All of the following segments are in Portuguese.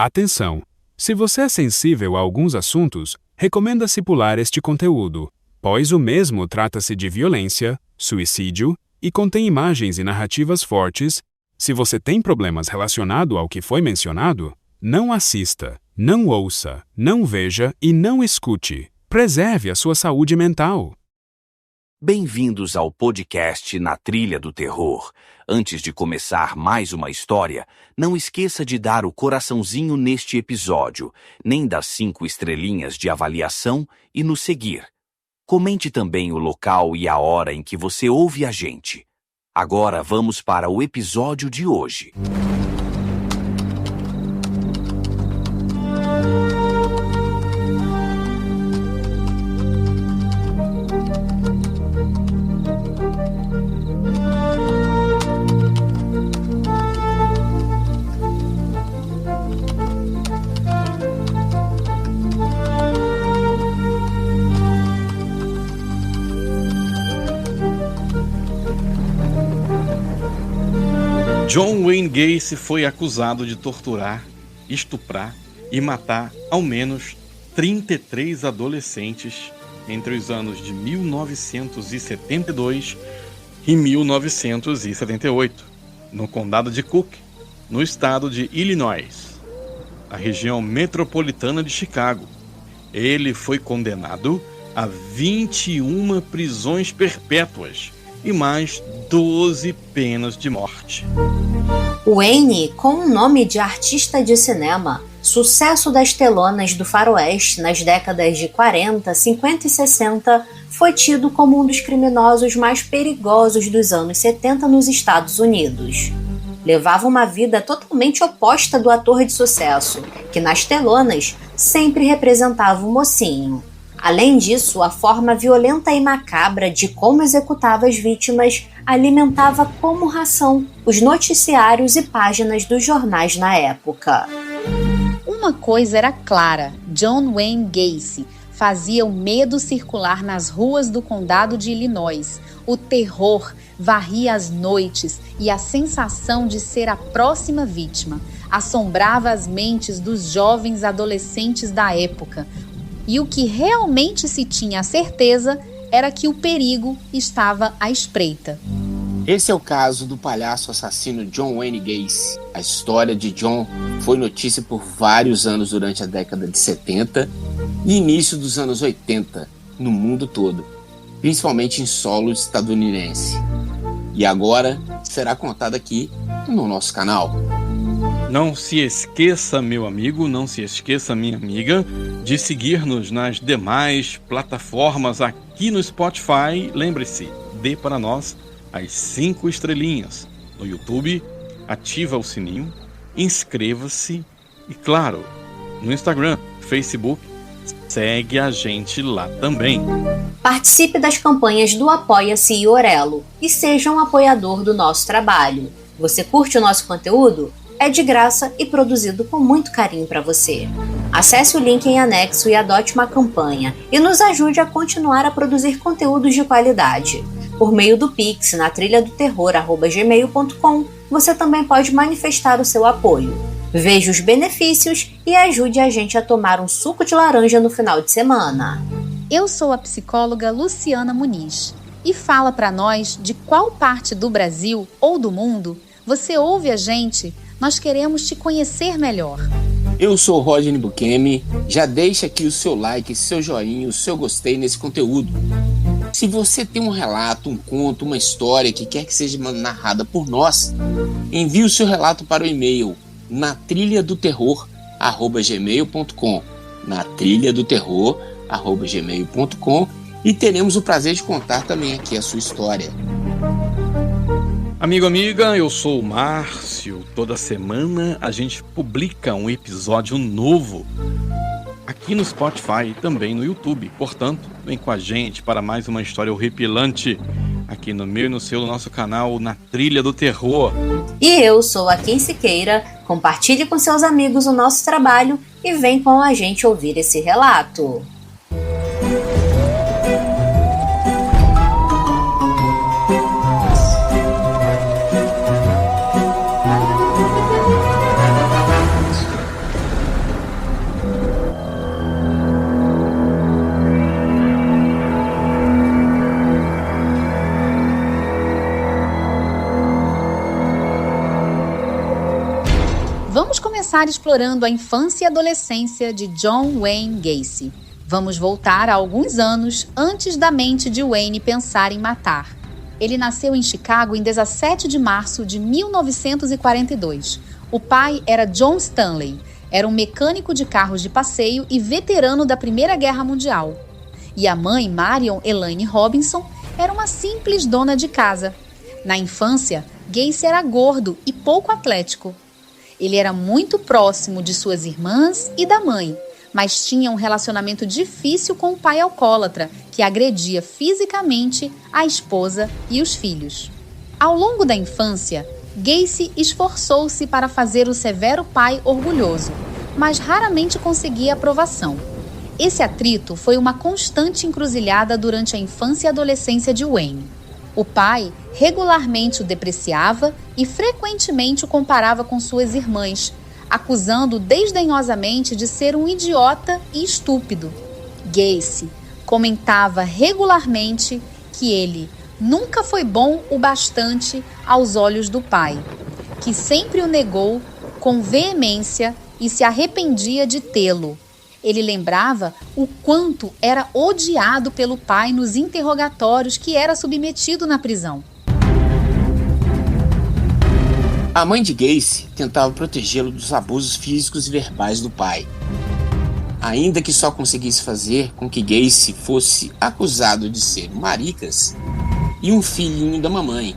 Atenção! Se você é sensível a alguns assuntos, recomenda-se pular este conteúdo, pois o mesmo trata-se de violência, suicídio e contém imagens e narrativas fortes. Se você tem problemas relacionados ao que foi mencionado, não assista, não ouça, não veja e não escute. Preserve a sua saúde mental. Bem-vindos ao podcast Na Trilha do Terror. Antes de começar mais uma história, não esqueça de dar o coraçãozinho neste episódio, nem das 5 estrelinhas de avaliação e nos seguir. Comente também o local e a hora em que você ouve a gente. Agora vamos para o episódio de hoje. John Wayne Gacy foi acusado de torturar, estuprar e matar ao menos 33 adolescentes entre os anos de 1972 e 1978, no condado de Cook, no estado de Illinois, a região metropolitana de Chicago. Ele foi condenado a 21 prisões perpétuas e mais 12 penas de morte. Wayne, com o nome de artista de cinema, sucesso das telonas do faroeste nas décadas de 40, 50 e 60, foi tido como um dos criminosos mais perigosos dos anos 70 nos Estados Unidos. Levava uma vida totalmente oposta do ator de sucesso, que nas telonas sempre representava o mocinho. Além disso, a forma violenta e macabra de como executava as vítimas alimentava como ração os noticiários e páginas dos jornais na época. Uma coisa era clara: John Wayne Gacy fazia o medo circular nas ruas do condado de Illinois. O terror varria as noites e a sensação de ser a próxima vítima assombrava as mentes dos jovens adolescentes da época. E o que realmente se tinha a certeza era que o perigo estava à espreita. Esse é o caso do palhaço assassino John Wayne Gacy. A história de John foi notícia por vários anos durante a década de 70 e início dos anos 80 no mundo todo, principalmente em solo estadunidense. E agora será contado aqui no nosso canal. Não se esqueça, meu amigo, não se esqueça, minha amiga, de seguir-nos nas demais plataformas aqui no Spotify. Lembre-se, dê para nós as 5 estrelinhas. No YouTube, ativa o sininho, inscreva-se e, claro, no Instagram, Facebook, segue a gente lá também. Participe das campanhas do Apoia-se e Orelo e seja um apoiador do nosso trabalho. Você curte o nosso conteúdo? É de graça e produzido com muito carinho para você. Acesse o link em anexo e adote uma campanha e nos ajude a continuar a produzir conteúdos de qualidade. Por meio do Pix na trilhadoterror@gmail.com, você também pode manifestar o seu apoio. Veja os benefícios e ajude a gente a tomar um suco de laranja no final de semana. Eu sou a psicóloga Luciana Muniz e fala para nós de qual parte do Brasil ou do mundo você ouve a gente. Nós queremos te conhecer melhor. Eu sou o Rodney Bukemi. Já deixa aqui o seu like, seu joinha, o seu gostei nesse conteúdo. Se você tem um relato, um conto, uma história que quer que seja narrada por nós, envie o seu relato para o e-mail natrilhadoterror@gmail.com natrilhadoterror@gmail.com e teremos o prazer de contar também aqui a sua história. Amigo, amiga, eu sou o Márcio. Toda semana a gente publica um episódio novo aqui no Spotify e também no YouTube. Portanto, vem com a gente para mais uma história horripilante aqui no meu e no seu, no nosso canal Na Trilha do Terror. E eu sou a Kim Siqueira. Compartilhe com seus amigos o nosso trabalho e vem com a gente ouvir esse relato. começar explorando a infância e adolescência de John Wayne Gacy. Vamos voltar a alguns anos antes da mente de Wayne pensar em matar. Ele nasceu em Chicago em 17 de março de 1942. O pai era John Stanley, era um mecânico de carros de passeio e veterano da Primeira Guerra Mundial. E a mãe, Marion Elaine Robinson, era uma simples dona de casa. Na infância, Gacy era gordo e pouco atlético. Ele era muito próximo de suas irmãs e da mãe, mas tinha um relacionamento difícil com o pai alcoólatra, que agredia fisicamente a esposa e os filhos. Ao longo da infância, Gacy esforçou-se para fazer o severo pai orgulhoso, mas raramente conseguia aprovação. Esse atrito foi uma constante encruzilhada durante a infância e adolescência de Wayne. O pai regularmente o depreciava e frequentemente o comparava com suas irmãs, acusando-o desdenhosamente de ser um idiota e estúpido. Gacy comentava regularmente que ele nunca foi bom o bastante aos olhos do pai, que sempre o negou com veemência e se arrependia de tê-lo. Ele lembrava o quanto era odiado pelo pai nos interrogatórios que era submetido na prisão. A mãe de Gacy tentava protegê-lo dos abusos físicos e verbais do pai, ainda que só conseguisse fazer com que Gacy fosse acusado de ser um maricas e um filhinho da mamãe,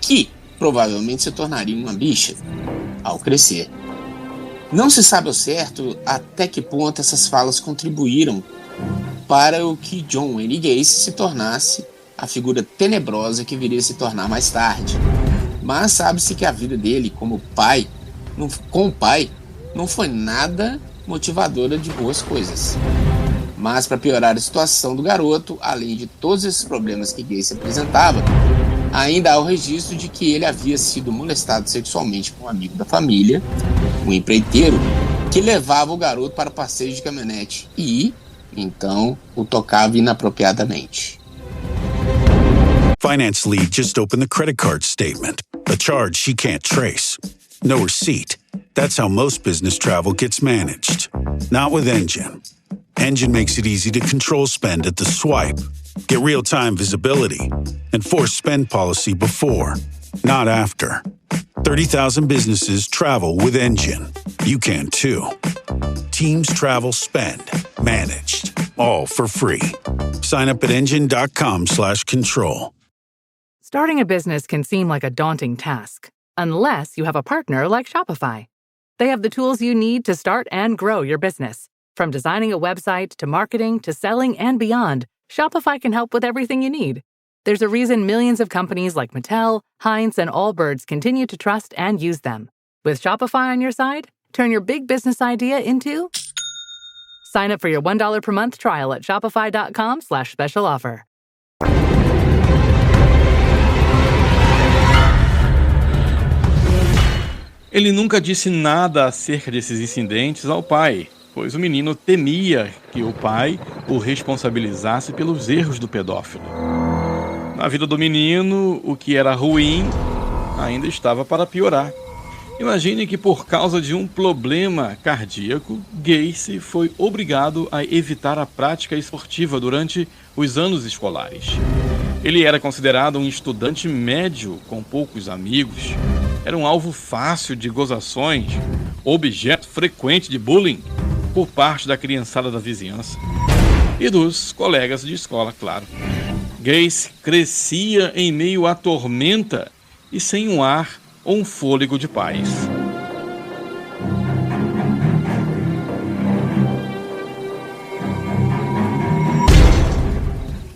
que provavelmente se tornaria uma bicha ao crescer. Não se sabe ao certo até que ponto essas falas contribuíram para o que John Wayne Gacy se tornasse a figura tenebrosa que viria a se tornar mais tarde. Mas sabe-se que a vida dele com o pai não foi nada motivadora de boas coisas. Mas para piorar a situação do garoto, além de todos esses problemas que Gacy apresentava, ainda há o registro de que ele havia sido molestado sexualmente por um amigo da família, um empreiteiro, que levava o garoto para passeios de caminhonete e, então, o tocava inapropriadamente. Finance lead just opened the credit card statement. A charge she can't trace. No receipt. That's how most business travel gets managed. Not with Engine. Engine makes it easy to control spend at the swipe, get real-time visibility, and force spend policy before, not after. 30,000 businesses travel with Engine. You can too. Teams travel, spend, managed, all for free. Sign up at engine.com/control. Starting a business can seem like a daunting task, unless you have a partner like Shopify. They have the tools you need to start and grow your business. From designing a website to marketing to selling and beyond, Shopify can help with everything you need. There's a reason millions of companies like Mattel, Heinz, and Allbirds continue to trust and use them. With Shopify on your side, turn your big business idea into... Sign up for your $1 per month trial at shopify.com/special offer. Ele nunca disse nada acerca desses incidentes ao pai, pois o menino temia que o pai o responsabilizasse pelos erros do pedófilo. Na vida do menino, o que era ruim ainda estava para piorar. Imagine que por causa de um problema cardíaco, Gacy foi obrigado a evitar a prática esportiva durante os anos escolares. Ele era considerado um estudante médio com poucos amigos. Era um alvo fácil de gozações, objeto frequente de bullying por parte da criançada da vizinhança e dos colegas de escola, claro. Gacy crescia em meio à tormenta e sem um ar ou um fôlego de paz.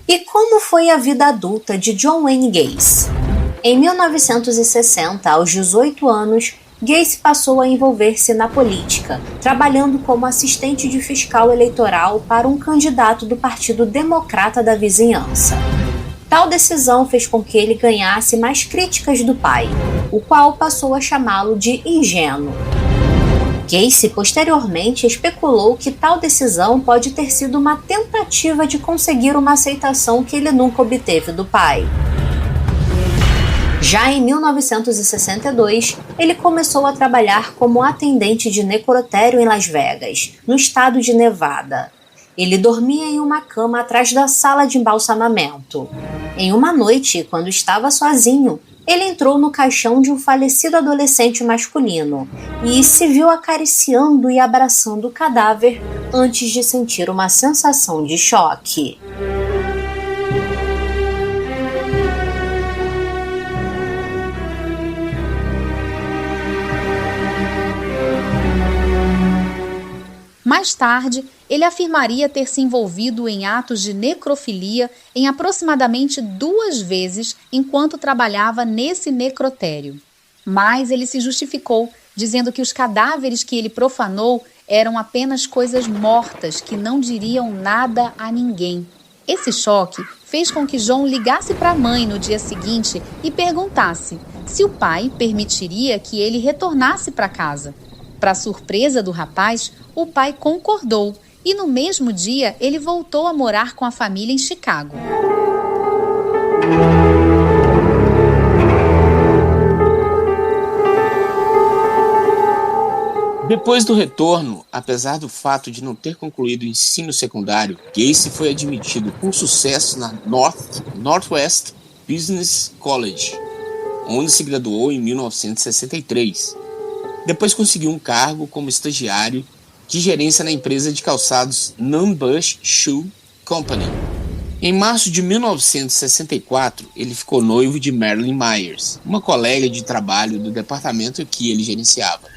E como foi a vida adulta de John Wayne Gacy? Em 1960, aos 18 anos, Gacy passou a envolver-se na política, trabalhando como assistente de fiscal eleitoral para um candidato do Partido Democrata da vizinhança. Tal decisão fez com que ele ganhasse mais críticas do pai, o qual passou a chamá-lo de ingênuo. Gacy posteriormente especulou que tal decisão pode ter sido uma tentativa de conseguir uma aceitação que ele nunca obteve do pai. Já em 1962, ele começou a trabalhar como atendente de necrotério em Las Vegas, no estado de Nevada. Ele dormia em uma cama atrás da sala de embalsamamento. Em uma noite, quando estava sozinho, ele entrou no caixão de um falecido adolescente masculino e se viu acariciando e abraçando o cadáver antes de sentir uma sensação de choque. Mais tarde, ele afirmaria ter se envolvido em atos de necrofilia em aproximadamente 2 vezes enquanto trabalhava nesse necrotério. Mas ele se justificou, dizendo que os cadáveres que ele profanou eram apenas coisas mortas que não diriam nada a ninguém. Esse choque fez com que John ligasse para a mãe no dia seguinte e perguntasse se o pai permitiria que ele retornasse para casa. Para surpresa do rapaz, o pai concordou e no mesmo dia ele voltou a morar com a família em Chicago. Depois do retorno, apesar do fato de não ter concluído o ensino secundário, Gacy foi admitido com sucesso na Northwest Business College, onde se graduou em 1963. Depois conseguiu um cargo como estagiário de gerência na empresa de calçados Nunn Bush Shoe Company. Em março de 1964, ele ficou noivo de Marilyn Myers, uma colega de trabalho do departamento que ele gerenciava.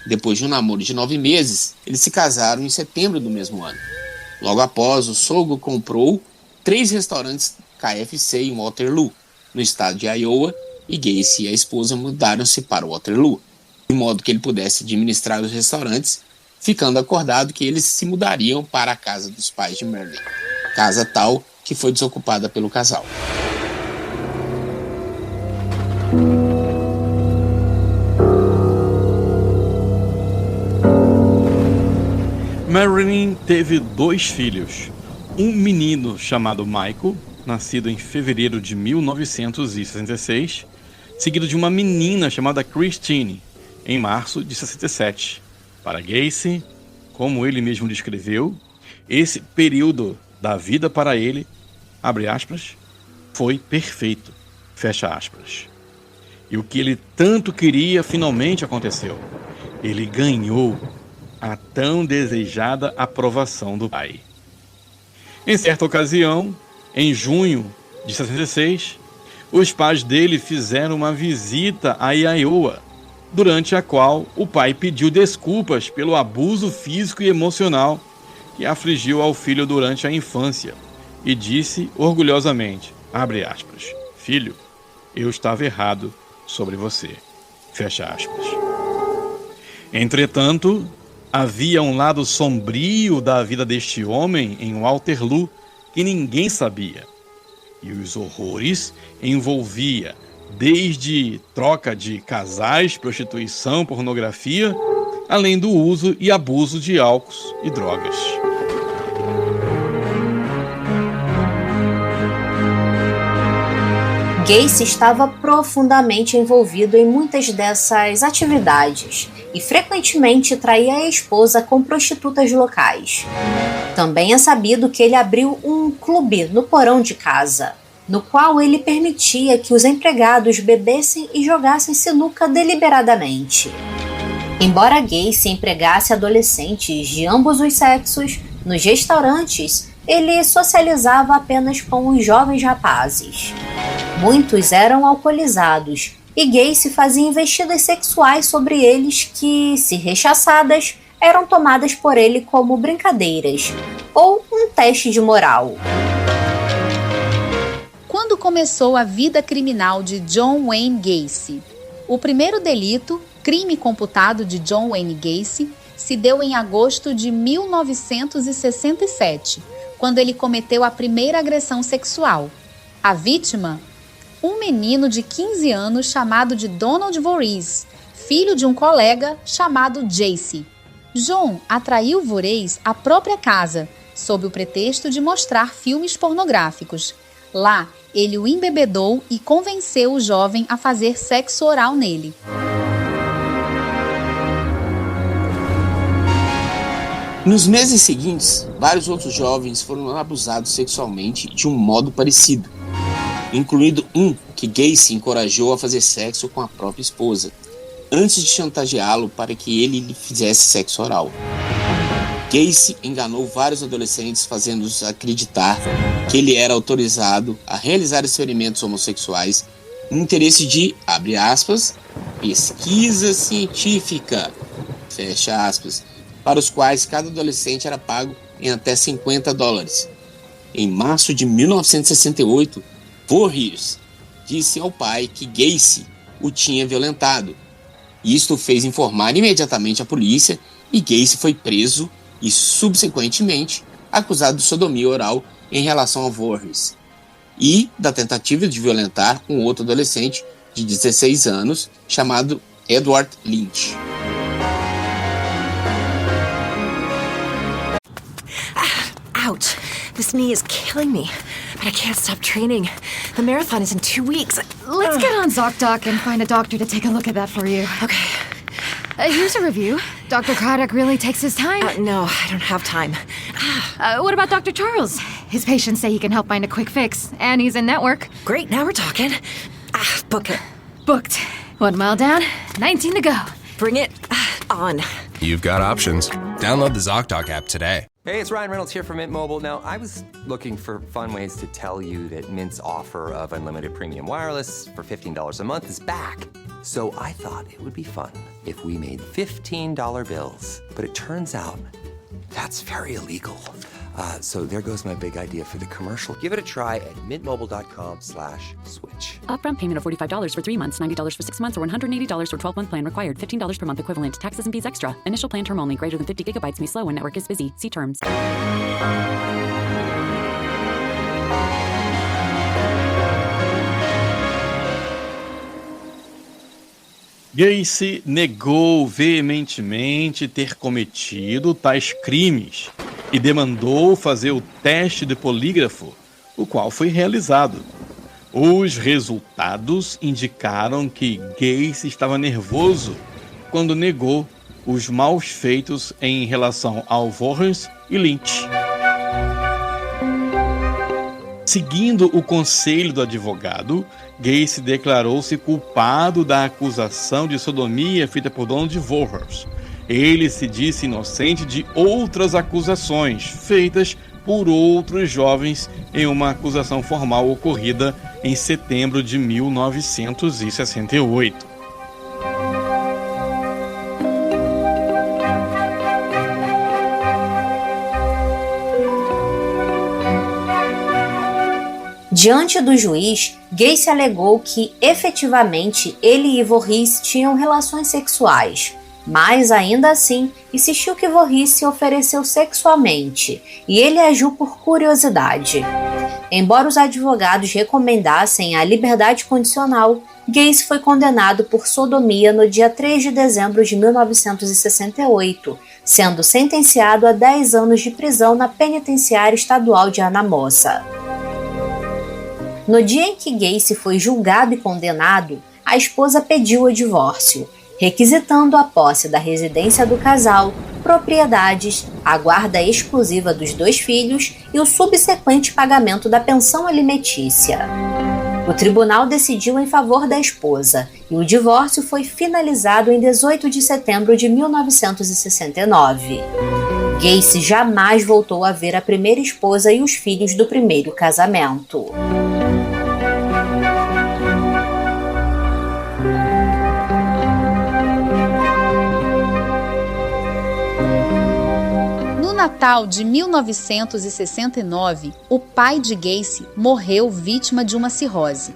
Depois de um namoro de 9 meses, eles se casaram em setembro do mesmo ano. Logo após, o sogro comprou 3 restaurantes KFC em Waterloo, no estado de Iowa, e Gacy e a esposa mudaram-se para Waterloo, de modo que ele pudesse administrar os restaurantes, ficando acordado que eles se mudariam para a casa dos pais de Marilyn, casa tal que foi desocupada pelo casal. Marilyn teve 2 filhos, um menino chamado Michael, nascido em fevereiro de 1966, seguido de uma menina chamada Christine, em março de 67. Para Gacy, como ele mesmo descreveu, esse período da vida para ele, abre aspas, foi perfeito, fecha aspas. E o que ele tanto queria finalmente aconteceu. Ele ganhou a tão desejada aprovação do pai. Em certa ocasião, em junho de 66, os pais dele fizeram uma visita a Iowa, durante a qual o pai pediu desculpas pelo abuso físico e emocional que afligiu ao filho durante a infância e disse orgulhosamente, abre aspas, filho, eu estava errado sobre você, fecha aspas. Entretanto, havia um lado sombrio da vida deste homem em Waterloo que ninguém sabia. E os horrores envolvia desde troca de casais, prostituição, pornografia, além do uso e abuso de álcool e drogas. Gacy estava profundamente envolvido em muitas dessas atividades e frequentemente traía a esposa com prostitutas locais. Também é sabido que ele abriu um clube no porão de casa, no qual ele permitia que os empregados bebessem e jogassem sinuca deliberadamente. Embora Gacy empregasse adolescentes de ambos os sexos, nos restaurantes ele socializava apenas com os jovens rapazes. Muitos eram alcoolizados e Gacy fazia investidas sexuais sobre eles que, se rechaçadas, eram tomadas por ele como brincadeiras ou um teste de moral. Quando começou a vida criminal de John Wayne Gacy? O primeiro delito, crime computado de John Wayne Gacy, se deu em agosto de 1967, quando ele cometeu a primeira agressão sexual. A vítima? Um menino de 15 anos chamado de Donald Voorhees, filho de um colega chamado Jace. John atraiu Voorhees à própria casa, sob o pretexto de mostrar filmes pornográficos. Lá, Ele o embebedou e convenceu o jovem a fazer sexo oral nele. Nos meses seguintes, vários outros jovens foram abusados sexualmente de um modo parecido, incluindo um que Gacy encorajou a fazer sexo com a própria esposa, antes de chantageá-lo para que ele lhe fizesse sexo oral. Gacy enganou vários adolescentes, fazendo-os acreditar que ele era autorizado a realizar experimentos homossexuais no interesse de, abre aspas, pesquisa científica, fecha aspas, para os quais cada adolescente era pago em até $50. Em março de 1968, Voorhees disse ao pai que Gacy o tinha violentado. Isto o fez informar imediatamente a polícia e Gacy foi preso e, subsequentemente, acusado de sodomia oral em relação a Voorhees e da tentativa de violentar um outro adolescente de 16 anos chamado Edward Lynch. Ouch. This knee is killing me, but I can't stop training. The marathon is in 2 weeks. Let's get on ZocDoc and find a doctor to take a look at that for you. Okay. Here's a review. Dr. Craddock really takes his time. No, I don't have time. What about Dr. Charles? His patients say he can help find a quick fix, and he's in network. Great, now we're talking. Book it. Booked. 1 mile down, 19 to go. Bring it on. You've got options. Download the ZocDoc app today. Hey, it's Ryan Reynolds here from Mint Mobile. Now, I was looking for fun ways to tell you that Mint's offer of unlimited premium wireless for $15 a month is back. So I thought it would be fun if we made $15 bills. But it turns out that's very illegal. So there goes my big idea for the commercial. Give it a try at mintmobile.com/switch. Upfront payment of $45 for 3 months, $90 for 6 months, or $180 for 12-month plan required. $15 per month equivalent. Taxes and fees extra. Initial plan term only. Greater than 50 gigabytes may slow when network is busy. See terms. Gacy negou veementemente ter cometido tais crimes e demandou fazer o teste de polígrafo, o qual foi realizado. Os resultados indicaram que Gacy estava nervoso quando negou os maus feitos em relação ao Voorhees e Lynch. Seguindo o conselho do advogado, Gacy declarou-se culpado da acusação de sodomia feita por Donald Voorhees. Ele se disse inocente de outras acusações feitas por outros jovens em uma acusação formal ocorrida em setembro de 1968. Diante do juiz, Gacy alegou que, efetivamente, ele e Voorhees tinham relações sexuais, mas, ainda assim, insistiu que Voorhees se ofereceu sexualmente e ele agiu por curiosidade. Embora os advogados recomendassem a liberdade condicional, Gacy foi condenado por sodomia no dia 3 de dezembro de 1968, sendo sentenciado a 10 anos de prisão na penitenciária estadual de Anamosa. No dia em que Gacy foi julgado e condenado, a esposa pediu o divórcio, requisitando a posse da residência do casal, propriedades, a guarda exclusiva dos 2 filhos e o subsequente pagamento da pensão alimentícia. O tribunal decidiu em favor da esposa e o divórcio foi finalizado em 18 de setembro de 1969. Gacy jamais voltou a ver a primeira esposa e os filhos do primeiro casamento. No Natal de 1969, o pai de Gacy morreu vítima de uma cirrose.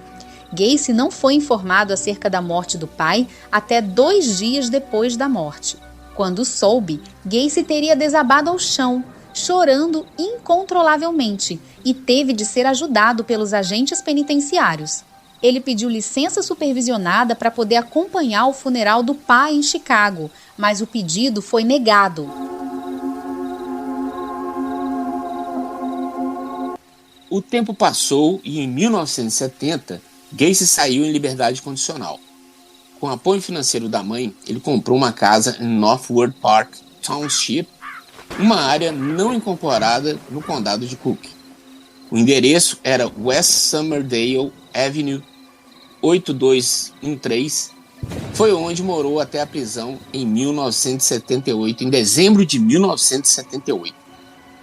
Gacy não foi informado acerca da morte do pai até 2 dias depois da morte. Quando soube, Gacy teria desabado ao chão, chorando incontrolavelmente, e teve de ser ajudado pelos agentes penitenciários. Ele pediu licença supervisionada para poder acompanhar o funeral do pai em Chicago, mas o pedido foi negado. O tempo passou e em 1970, Gacy saiu em liberdade condicional. Com o apoio financeiro da mãe, ele comprou uma casa em Northwood Park Township, uma área não incorporada no condado de Cook. O endereço era West Somerdale Avenue 8213. Foi onde morou até a prisão em 1978, em dezembro de 1978.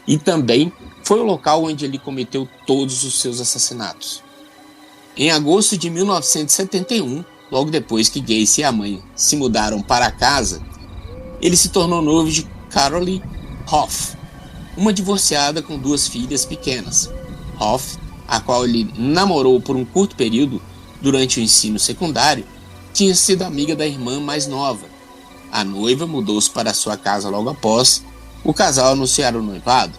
E também foi o local onde ele cometeu todos os seus assassinatos. Em agosto de 1971, logo depois que Gacy e a mãe se mudaram para a casa, ele se tornou noivo de Carolee Hoff, uma divorciada com 2 filhas pequenas. Hoff, a qual ele namorou por um curto período durante o ensino secundário, tinha sido amiga da irmã mais nova. A noiva mudou-se para sua casa logo após o casal anunciar o noivado.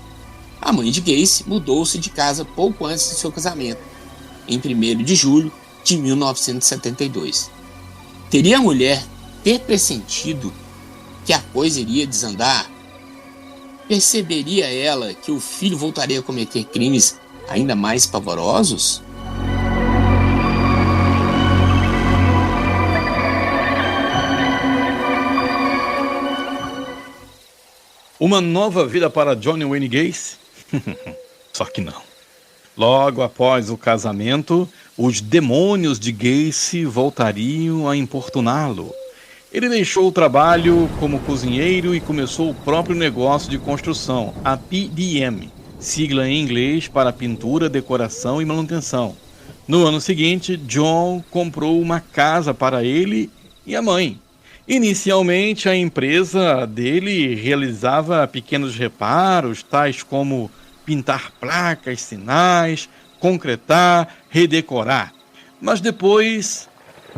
A mãe de Gacy mudou-se de casa pouco antes de seu casamento, em 1º de julho de 1972. Teria a mulher ter pressentido que a coisa iria desandar? Perceberia ela que o filho voltaria a cometer crimes ainda mais pavorosos? Uma nova vida para John Wayne Gacy? Só que não. Logo após o casamento, os demônios de Gacy voltariam a importuná-lo. Ele deixou o trabalho como cozinheiro e começou o próprio negócio de construção, a PDM, sigla em inglês para pintura, decoração e manutenção. No ano seguinte, John comprou uma casa para ele e a mãe. Inicialmente, a empresa dele realizava pequenos reparos, tais como pintar placas, sinais, concretar, redecorar. Mas depois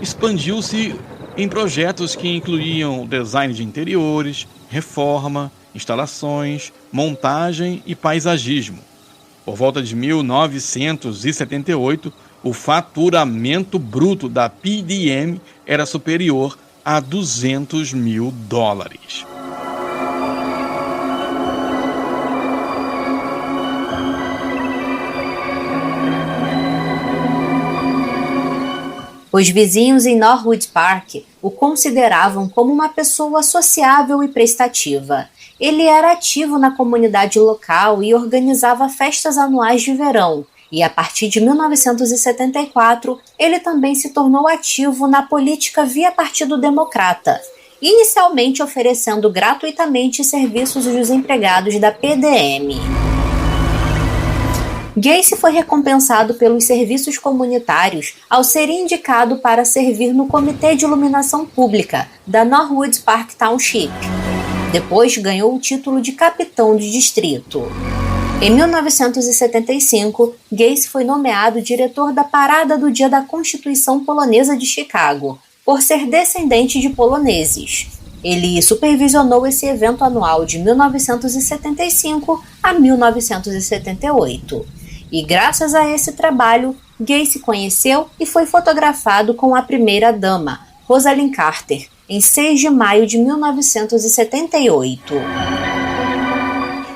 expandiu-se em projetos que incluíam design de interiores, reforma, instalações, montagem e paisagismo. Por volta de 1978, o faturamento bruto da PDM era superior a $200 mil. Os vizinhos em Norwood Park o consideravam como uma pessoa sociável e prestativa. Ele era ativo na comunidade local e organizava festas anuais de verão. E a partir de 1974, ele também se tornou ativo na política via Partido Democrata, inicialmente oferecendo gratuitamente serviços dos empregados da PDM. Gacy foi recompensado pelos serviços comunitários ao ser indicado para servir no Comitê de Iluminação Pública da Norwood Park Township. Depois ganhou o título de capitão de distrito. Em 1975, Gacy foi nomeado diretor da Parada do Dia da Constituição Polonesa de Chicago, por ser descendente de poloneses. Ele supervisionou esse evento anual de 1975 a 1978. E graças a esse trabalho, Gacy conheceu e foi fotografado com a primeira-dama, Rosalind Carter, em 6 de maio de 1978.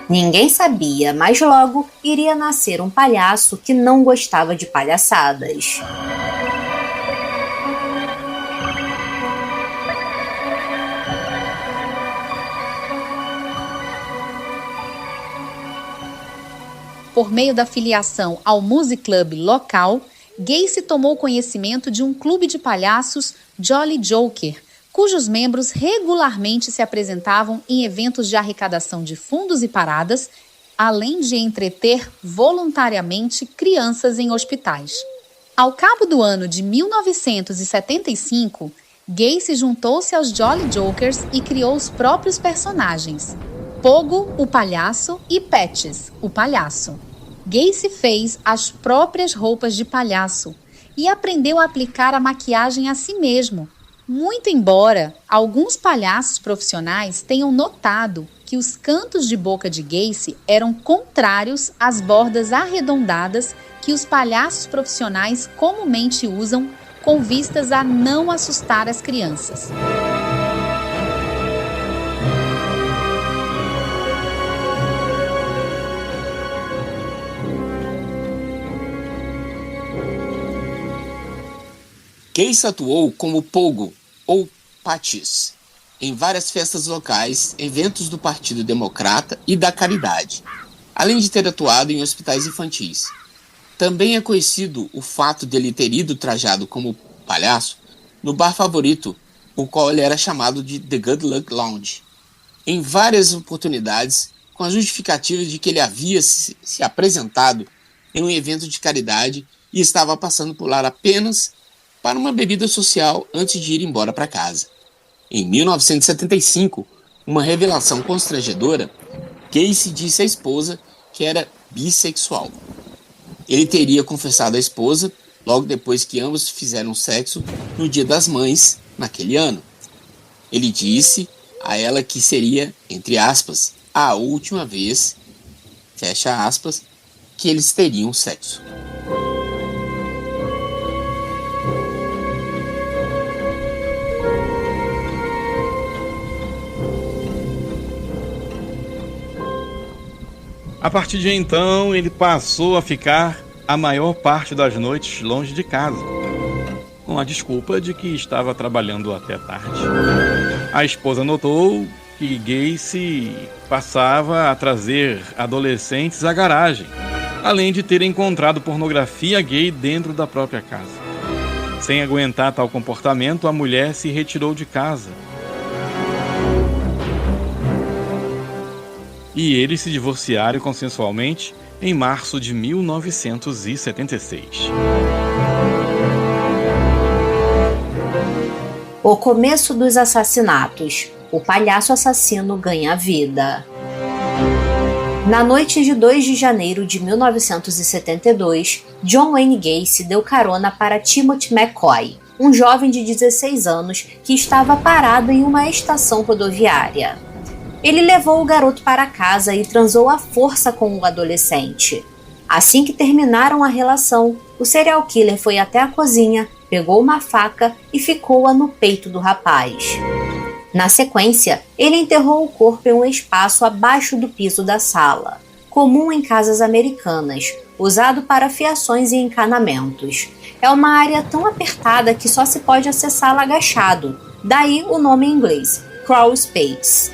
Ninguém sabia, mas logo iria nascer um palhaço que não gostava de palhaçadas. Por meio da filiação ao Music Club local, Gacy tomou conhecimento de um clube de palhaços, Jolly Joker, cujos membros regularmente se apresentavam em eventos de arrecadação de fundos e paradas, além de entreter voluntariamente crianças em hospitais. Ao cabo do ano de 1975, Gacy juntou-se aos Jolly Jokers e criou os próprios personagens, Pogo, o palhaço, e Patches, o palhaço. Gacy fez as próprias roupas de palhaço e aprendeu a aplicar a maquiagem a si mesmo, muito embora alguns palhaços profissionais tenham notado que os cantos de boca de Gacy eram contrários às bordas arredondadas que os palhaços profissionais comumente usam com vistas a não assustar as crianças. Gacy atuou como pogo, ou patins, em várias festas locais, eventos do Partido Democrata e da Caridade, além de ter atuado em hospitais infantis. Também é conhecido o fato de ele ter ido trajado como palhaço no bar favorito, o qual ele era chamado de The Good Luck Lounge, em várias oportunidades, com a justificativa de que ele havia se apresentado em um evento de caridade e estava passando por lá apenas para uma bebida social antes de ir embora para casa. Em 1975, uma revelação constrangedora, Gacy disse à esposa que era bissexual. Ele teria confessado à esposa logo depois que ambos fizeram sexo no Dia das Mães, naquele ano. Ele disse a ela que seria, entre aspas, a última vez, fecha aspas, que eles teriam sexo. A partir de então, ele passou a ficar a maior parte das noites longe de casa, com a desculpa de que estava trabalhando até tarde. A esposa notou que Gacy passava a trazer adolescentes à garagem, além de ter encontrado pornografia gay dentro da própria casa. Sem aguentar tal comportamento, a mulher se retirou de casa. E eles se divorciaram consensualmente em março de 1976. O começo dos assassinatos. O palhaço assassino ganha vida. Na noite de 2 de janeiro de 1972, John Wayne Gacy deu carona para Timothy McCoy, um jovem de 16 anos que estava parado em uma estação rodoviária. Ele levou o garoto para casa e transou à força com o adolescente. Assim que terminaram a relação, o serial killer foi até a cozinha, pegou uma faca e ficou-a no peito do rapaz. Na sequência, ele enterrou o corpo em um espaço abaixo do piso da sala, comum em casas americanas, usado para fiações e encanamentos. É uma área tão apertada que só se pode acessá-la agachado, daí o nome em inglês, crawl space.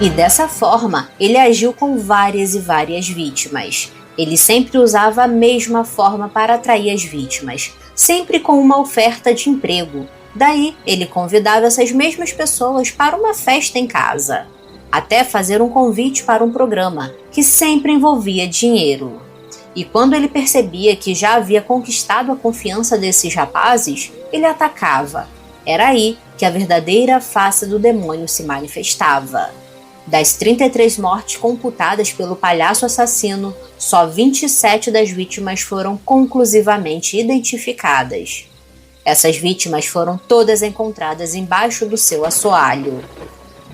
E dessa forma, ele agiu com várias e várias vítimas. Ele sempre usava a mesma forma para atrair as vítimas, sempre com uma oferta de emprego. Daí, ele convidava essas mesmas pessoas para uma festa em casa, até fazer um convite para um programa, que sempre envolvia dinheiro. E quando ele percebia que já havia conquistado a confiança desses rapazes, ele atacava. Era aí que a verdadeira face do demônio se manifestava. Das 33 mortes computadas pelo palhaço assassino, só 27 das vítimas foram conclusivamente identificadas. Essas vítimas foram todas encontradas embaixo do seu assoalho.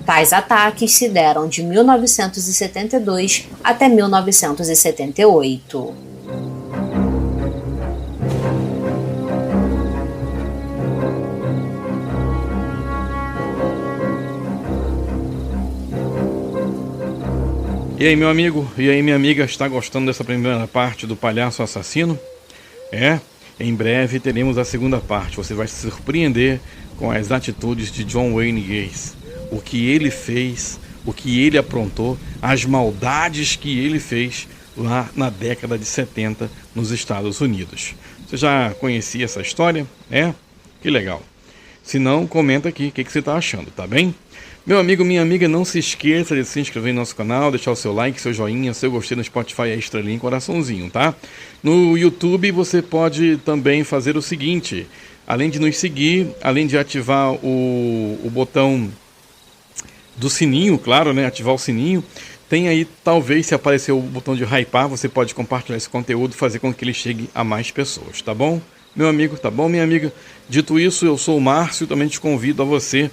Tais ataques se deram de 1972 até 1978. E aí, meu amigo, e aí, minha amiga, está gostando dessa primeira parte do Palhaço Assassino? Em breve teremos a segunda parte. Você vai se surpreender com as atitudes de John Wayne Gacy. O que ele fez, o que ele aprontou, as maldades que ele fez lá na década de 70 nos Estados Unidos. Você já conhecia essa história? Que legal. Se não, comenta aqui o que você está achando, tá bem? Meu amigo, minha amiga, não se esqueça de se inscrever no nosso canal, deixar o seu like, seu joinha, seu gostei no Spotify, a estrelinha, coraçãozinho, tá? No YouTube você pode também fazer o seguinte, além de nos seguir, além de ativar o botão do sininho, claro, né? Ativar o sininho, tem aí, talvez, se aparecer o botão de hypar, você pode compartilhar esse conteúdo, fazer com que ele chegue a mais pessoas, tá bom? Meu amigo, tá bom, minha amiga? Dito isso, eu sou o Márcio, também te convido a você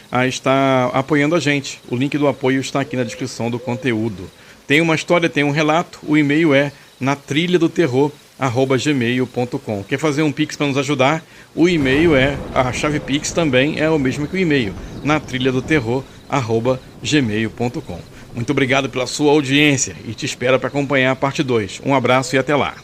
a estar apoiando a gente. O link do apoio está aqui na descrição do conteúdo. Tem uma história, tem um relato, o e-mail é natrilhadoterror@gmail.com. Quer fazer um Pix para nos ajudar? O e-mail a chave Pix também é o mesmo que o e-mail, natrilhadoterror@gmail.com. Muito obrigado pela sua audiência e te espero para acompanhar a parte 2. Um abraço e até lá.